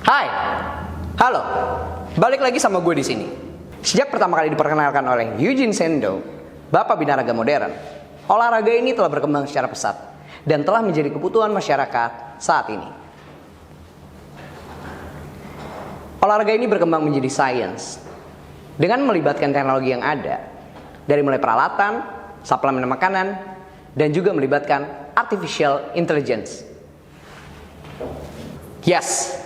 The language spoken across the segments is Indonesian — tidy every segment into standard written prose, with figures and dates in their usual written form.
Hai, halo, balik lagi sama gue di sini. Sejak pertama kali diperkenalkan oleh Eugene Sendo, Bapak Binaraga Modern, olahraga ini telah berkembang secara pesat dan telah menjadi kebutuhan masyarakat saat ini. Olahraga ini berkembang menjadi sains dengan melibatkan teknologi yang ada, dari mulai peralatan, suplemen makanan, dan juga melibatkan artificial intelligence. Yes,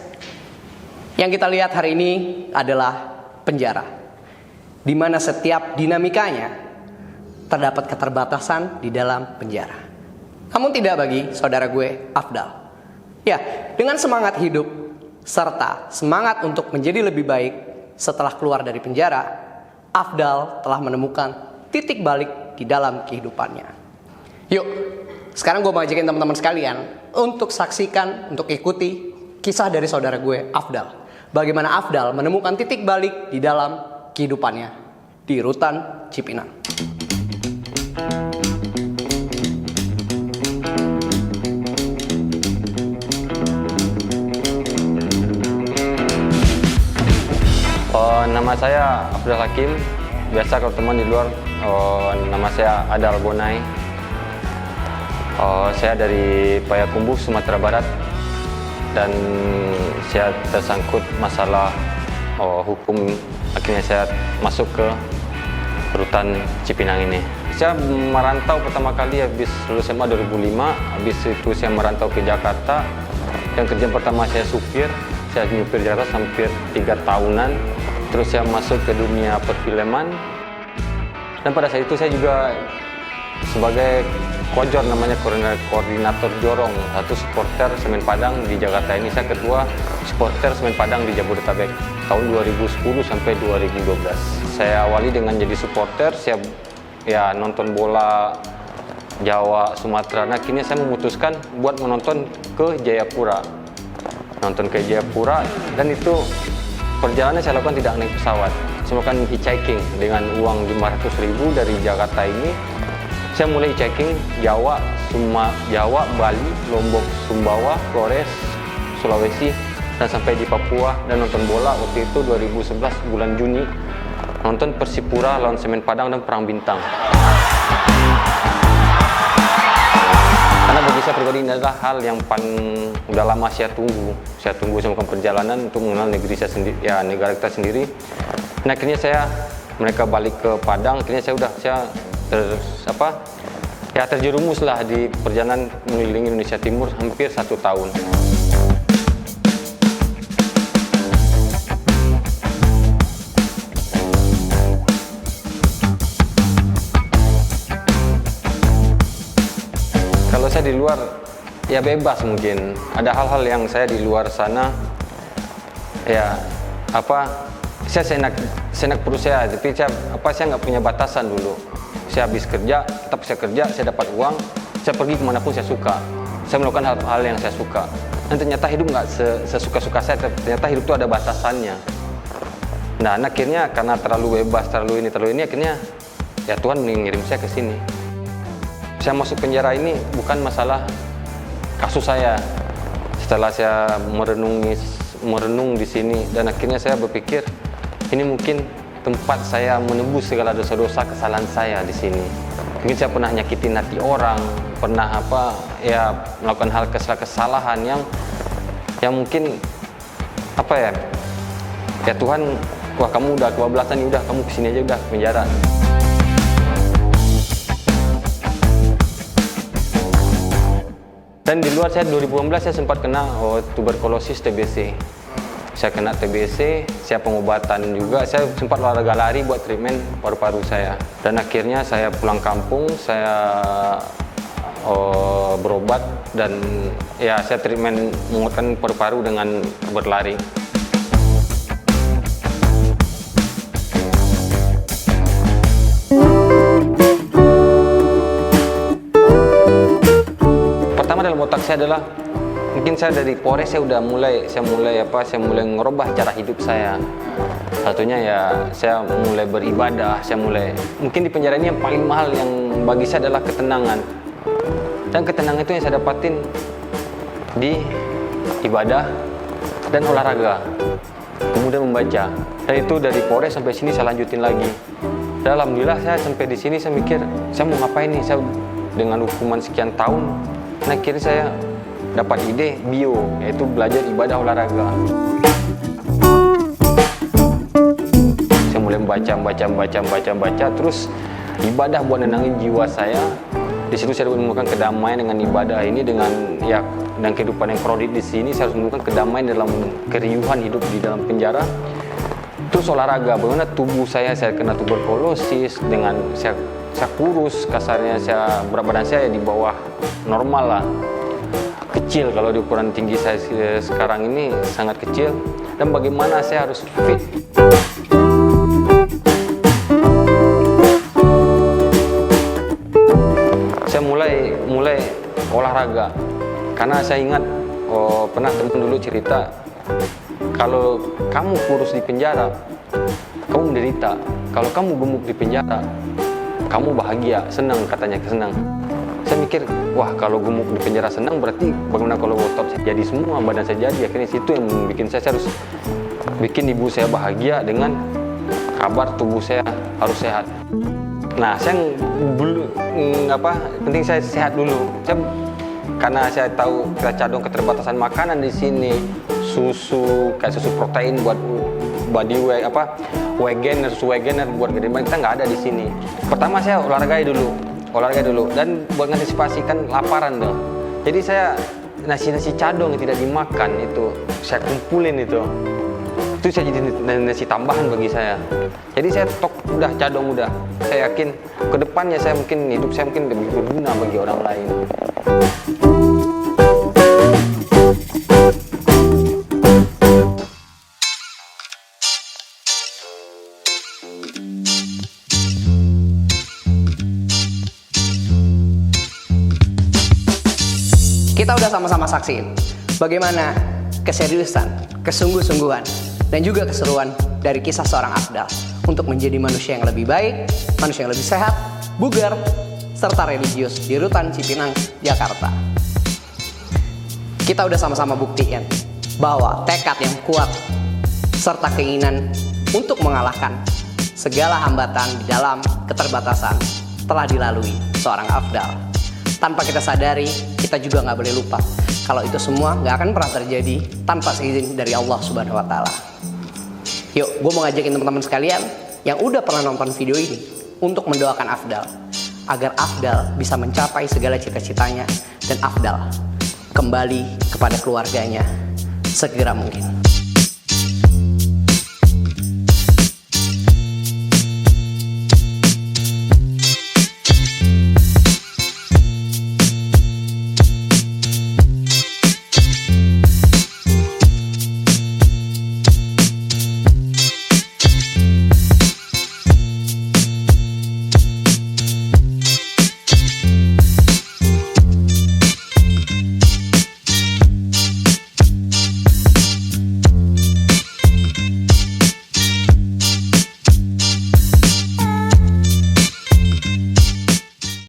yang kita lihat hari ini adalah penjara, di mana setiap dinamikanya terdapat keterbatasan di dalam penjara. Namun tidak bagi saudara gue, Afdal. Ya, dengan semangat hidup serta semangat untuk menjadi lebih baik setelah keluar dari penjara, Afdal telah menemukan titik balik di dalam kehidupannya. Yuk, sekarang gue mau ajakin teman-teman sekalian untuk saksikan, untuk ikuti kisah dari saudara gue, Afdal. Bagaimana Afdal menemukan titik balik di dalam kehidupannya di Rutan Cipinang. Nama saya Afdal Hakim. Biasa kalau teman di luar, nama saya Adal Bonai. Saya dari Payakumbuh, Sumatera Barat. Dan saya tersangkut masalah hukum, akhirnya saya masuk ke Rutan Cipinang ini. Saya merantau pertama kali habis lulus SMA 2005, habis itu saya merantau ke Jakarta. Yang kerjaan pertama saya supir, saya nyupir Jakarta hampir 3 tahunan. Terus saya masuk ke dunia perfilman. Dan pada saat itu saya juga sebagai Kojor, namanya koordinator jorong satu supporter Semen Padang di Jakarta ini. Saya ketua supporter Semen Padang di Jabodetabek tahun 2010 sampai 2012. Saya awali dengan jadi supporter, saya nonton bola Jawa, Sumatera. Nah, akhirnya saya memutuskan buat menonton ke Jayapura. Nonton ke Jayapura, dan itu perjalanan saya lakukan tidak naik pesawat. Saya melakukan hitchhiking dengan uang 500.000 dari Jakarta ini. Saya mulai hitchhiking Jawa, Bali, Lombok, Sumbawa, Flores, Sulawesi, dan sampai di Papua, dan nonton bola waktu itu 2011 bulan Juni, nonton Persipura lawan Semen Padang dan Perang Bintang. Karena bagi saya pribadi ini adalah hal yang udah lama saya tunggu. Saya tunggu sama perjalanan untuk mengenal negeri saya sendiri, negara kita sendiri. Nah, akhirnya mereka balik ke Padang, akhirnya saya terjerumus lah di perjalanan mengelilingi Indonesia Timur hampir 1 tahun. Kalau saya di luar, ya bebas mungkin. Ada hal-hal yang saya di luar sana, saya senak perut saya, tapi saya nggak punya batasan dulu. Saya habis kerja, tetap saya kerja, saya dapat uang, saya pergi kemanapun saya suka. Saya melakukan hal-hal yang saya suka. Dan ternyata hidup nggak sesuka-suka saya, ternyata hidup itu ada batasannya. Nah, akhirnya karena terlalu bebas, terlalu ini, akhirnya ya Tuhan mengirim saya ke sini. Saya masuk penjara ini bukan masalah kasus saya. Setelah saya merenung di sini, dan akhirnya saya berpikir, ini mungkin tempat saya menebus segala dosa-dosa kesalahan saya di sini. Mungkin saya pernah nyakitin hati orang, pernah melakukan hal kesalahan yang mungkin ya Tuhan, wah kamu udah kebablasan, udah kamu kesini aja, udah penjara. Dan di luar saya 2016 saya sempat kena tuberkulosis TBC. Saya kena TBC, saya pengobatan juga, saya sempat olahraga lari buat treatment paru-paru saya. Dan akhirnya saya pulang kampung, saya berobat, dan saya treatment menguatkan paru-paru dengan berlari. Pertama dalam otak saya adalah, mungkin saya dari Polres saya mulai ngerubah cara hidup saya. Satunya saya mulai beribadah, mungkin di penjara ini yang paling mahal yang bagi saya adalah ketenangan. Dan ketenangan itu yang saya dapatin di ibadah, dan olahraga, kemudian membaca. Dan itu dari Polres sampai sini saya lanjutin lagi. Dan alhamdulillah saya sampai di sini saya mikir, saya mau ngapain nih? Saya dengan hukuman sekian tahun, nah akhirnya saya dapat ide bio, yaitu belajar ibadah olahraga. Saya mulai membaca, terus ibadah buat nenangin jiwa saya. Di situ saya menemukan kedamaian dengan ibadah ini, dengan ya dan kehidupan yang krodit di sini. Saya harus menemukan kedamaian dalam keriuhan hidup di dalam penjara. Terus olahraga, bagaimana tubuh saya kena tuberkulosis, dengan saya kurus, kasarnya berat badan saya di bawah normal lah, kecil kalau di ukuran tinggi saya sekarang ini sangat kecil. Dan bagaimana saya harus fit. Saya mulai olahraga karena saya ingat pernah teman dulu cerita, kalau kamu kurus di penjara, kamu menderita. Kalau kamu gemuk di penjara, kamu bahagia, senang, katanya senang. Saya mikir, wah kalau gemuk di penjara senang, berarti bagaimana kalau otot saya jadi semua, badan saya jadi. Akhirnya situ yang bikin saya harus bikin ibu saya bahagia dengan kabar tubuh saya harus sehat. Nah, saya penting saya sehat dulu. Karena saya tahu kita cadong keterbatasan makanan di sini, susu protein buat body weight, susu Wegener buat gede badan kita nggak ada di sini. Pertama saya olahraga dulu dan buat mengantisipasi kan laparan tuh. Jadi saya nasi cadong yang tidak dimakan itu saya kumpulin itu saya jadi nasi tambahan bagi saya. Jadi saya udah cadong udah. Saya yakin kedepannya hidup saya mungkin lebih berguna bagi orang lain. Kita udah sama-sama saksiin bagaimana keseriusan, kesungguh-sungguhan, dan juga keseruan dari kisah seorang Afdal untuk menjadi manusia yang lebih baik, manusia yang lebih sehat, bugar, serta religius di Rutan Cipinang, Jakarta. Kita udah sama-sama buktiin bahwa tekad yang kuat serta keinginan untuk mengalahkan segala hambatan di dalam keterbatasan telah dilalui seorang Afdal. Tanpa kita sadari, kita juga nggak boleh lupa kalau itu semua nggak akan pernah terjadi tanpa seizin dari Allah Subhanahu Wa Taala. Yuk, gue mau ngajakin teman-teman sekalian yang udah pernah nonton video ini untuk mendoakan Afdal agar Afdal bisa mencapai segala cita-citanya dan Afdal kembali kepada keluarganya segera mungkin.